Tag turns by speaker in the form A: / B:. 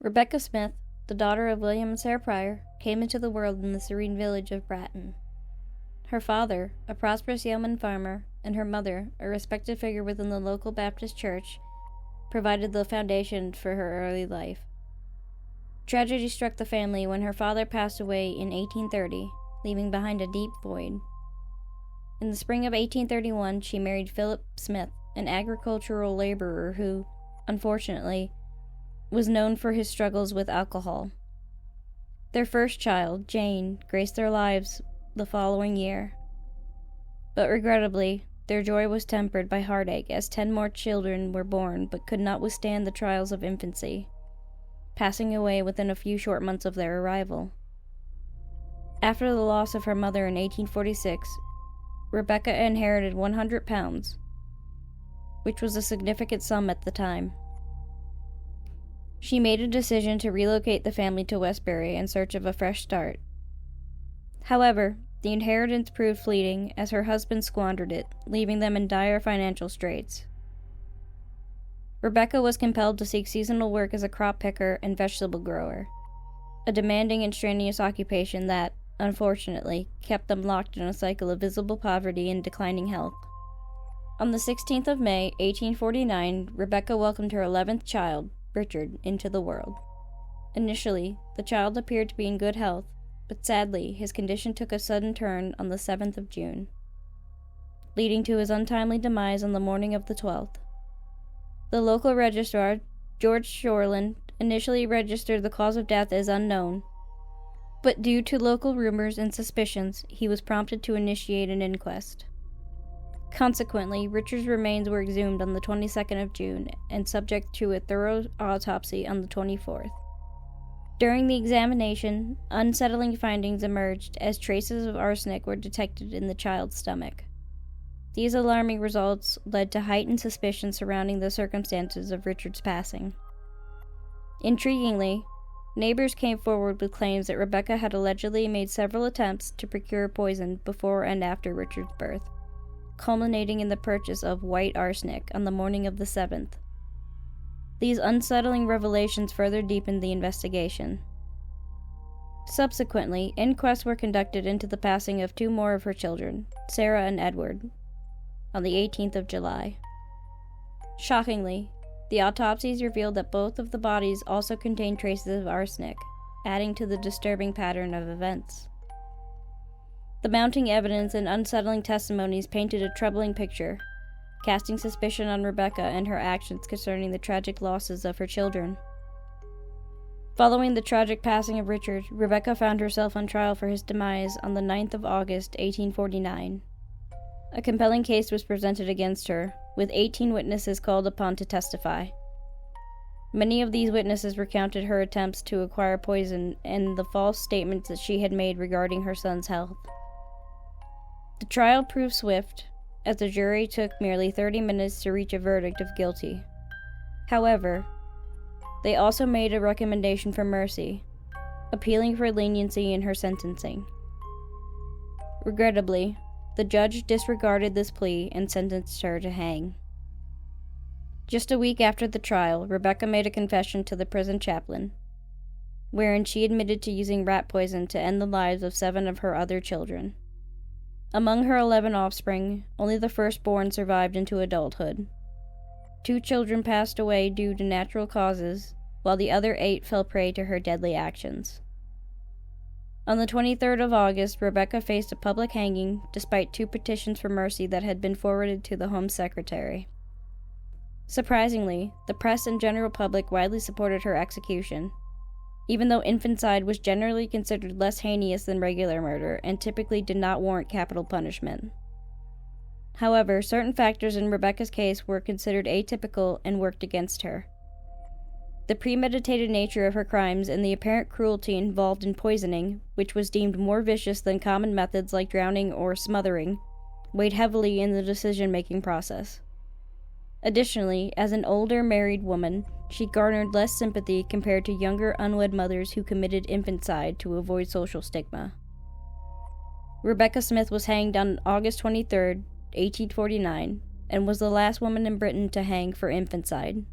A: Rebecca Smith, the daughter of William and Sarah Pryor, came into the world in the serene village of Bratton. Her father, a prosperous yeoman farmer, and her mother, a respected figure within the local Baptist church, provided the foundation for her early life. Tragedy struck the family when her father passed away in 1830, leaving behind a deep void. In the spring of 1831, she married Philip Smith, an agricultural laborer who, unfortunately, was known for his struggles with alcohol. Their first child, Jane, graced their lives the following year. But regrettably, their joy was tempered by heartache as 10 more children were born but could not withstand the trials of infancy, passing away within a few short months of their arrival. After the loss of her mother in 1846, Rebecca inherited £100, which was a significant sum at the time. She made a decision to relocate the family to Westbury in search of a fresh start. However, the inheritance proved fleeting as her husband squandered it, leaving them in dire financial straits. Rebecca was compelled to seek seasonal work as a crop picker and vegetable grower, a demanding and strenuous occupation that, unfortunately, kept them locked in a cycle of visible poverty and declining health. On the 16th of May, 1849, Rebecca welcomed her 11th child, Richard, into the world. Initially, the child appeared to be in good health, but sadly, his condition took a sudden turn on the 7th of June, leading to his untimely demise on the morning of the 12th. The local registrar, George Shoreland, initially registered the cause of death as unknown, but due to local rumors and suspicions, he was prompted to initiate an inquest. Consequently, Richard's remains were exhumed on the 22nd of June and subject to a thorough autopsy on the 24th. During the examination, unsettling findings emerged as traces of arsenic were detected in the child's stomach. These alarming results led to heightened suspicion surrounding the circumstances of Richard's passing. Intriguingly, neighbors came forward with claims that Rebecca had allegedly made several attempts to procure poison before and after Richard's birth, culminating in the purchase of white arsenic on the morning of the 7th. These unsettling revelations further deepened the investigation. Subsequently, inquests were conducted into the passing of 2 more of her children, Sarah and Edward, on the 18th of July. Shockingly, the autopsies revealed that both of the bodies also contained traces of arsenic, adding to the disturbing pattern of events. The mounting evidence and unsettling testimonies painted a troubling picture, casting suspicion on Rebecca and her actions concerning the tragic losses of her children. Following the tragic passing of Richard, Rebecca found herself on trial for his demise on the 9th of August, 1849. A compelling case was presented against her, with 18 witnesses called upon to testify. Many of these witnesses recounted her attempts to acquire poison and the false statements that she had made regarding her son's health. The trial proved swift, as the jury took merely 30 minutes to reach a verdict of guilty. However, they also made a recommendation for mercy, appealing for leniency in her sentencing. Regrettably, the judge disregarded this plea and sentenced her to hang. Just a week after the trial, Rebecca made a confession to the prison chaplain, wherein she admitted to using rat poison to end the lives of 7 of her other children. Among her 11 offspring, only the firstborn survived into adulthood. 2 children passed away due to natural causes, while the other 8 fell prey to her deadly actions. On the 23rd of August, Rebecca faced a public hanging despite 2 petitions for mercy that had been forwarded to the Home Secretary. Surprisingly, the press and general public widely supported her execution, even though infanticide was generally considered less heinous than regular murder and typically did not warrant capital punishment. However, certain factors in Rebecca's case were considered atypical and worked against her. The premeditated nature of her crimes and the apparent cruelty involved in poisoning, which was deemed more vicious than common methods like drowning or smothering, weighed heavily in the decision-making process. Additionally, as an older married woman, she garnered less sympathy compared to younger unwed mothers who committed infanticide to avoid social stigma. Rebecca Smith was hanged on August 23, 1849, and was the last woman in Britain to hang for infanticide.